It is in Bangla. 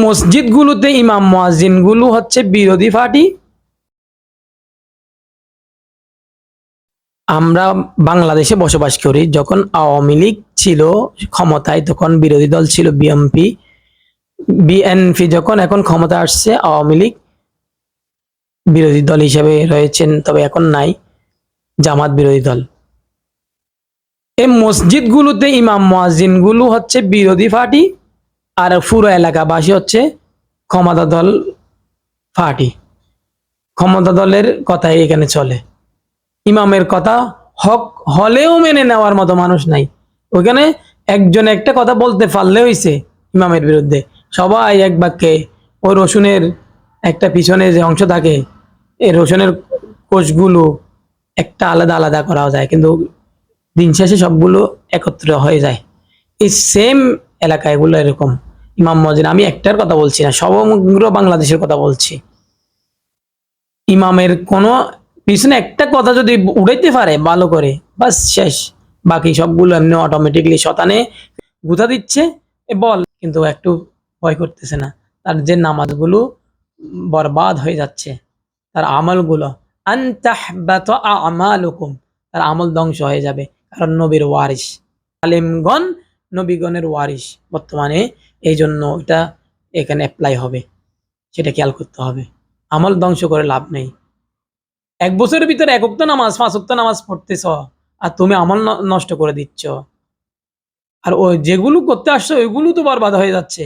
মসজিদগুলোতে ইমাম মুয়াজ্জিনগুলো হচ্ছে বিরোধী পার্টি। আমরা বাংলাদেশে বসবাস করি, যখন আওয়ামী লীগ ছিল ক্ষমতায় তখন বিরোধী দল ছিল বিএনপি। বিএনপি যখন এখন ক্ষমতা আসছে, আওয়ামী লীগ বিরোধী দল হিসেবে রয়েছেন, তবে এখন নাই, জামাত বিরোধী দল। এই মসজিদগুলোতে ইমাম মুয়াজ্জিনগুলো হচ্ছে বিরোধী পার্টি, আর পুরো এলাকাবাসী হচ্ছে ক্ষমতা দল পার্টি। ক্ষমতা দলের কথাই এখানে চলে। ইমামের কথা হক হলেও মেনে নেওয়ার মতো মানুষ নাই ওখানে। একজন একটা কথা বলতে পারলে হইছে ইমামের বিরুদ্ধে, সবাই এক বাক্যে ওই রসুনের একটা পিছনে যে অংশ থাকে, এই রসুনের কোষগুলো একটা আলাদা আলাদা করা যায়, কিন্তু দিন শেষে সবগুলো একত্র হয়ে যায়। এই সেম এলাকায় এগুলো এরকম ইমাম মুয়াজ্জিন। আমি একটার কথা বলছি না, সমগ্র বাংলাদেশের কথা বলছি। ইমামের কোনো পিছনে একটা কথা যদি উড়াইতে পারে ভালো করে, বাস শেষ। বাকি সবগুলো এমনি অটোমেটিকলি শতানে গুথা দিচ্ছে, বল, কিন্তু একটু ভয় করতেছে না। তার যে নামাজগুলো বরবাদ হয়ে যাচ্ছে, তার আমলগুলো আনতাহবাত আমালুকুম, তার আমল ধ্বংস হয়ে যাবে। কারণ নবীর ওয়ারিস, আলেমগণ নবীগণের ওয়ারিস বর্তমানে, এই জন্য এটা এখানে অ্যাপ্লাই হবে, সেটা খেয়াল করতে হবে। আমল ধ্বংস করে লাভ নেই। এক বছরের ভিতরে এক ওয়াক্ত নামাজ, 5 ওয়াক্ত নামাজ পড়তেছ, আর তুমি আমল নষ্ট করে দিচ্ছ, আর ওই যেগুলো করতে আসছো ওইগুলো তো বরবাদ হয়ে যাচ্ছে।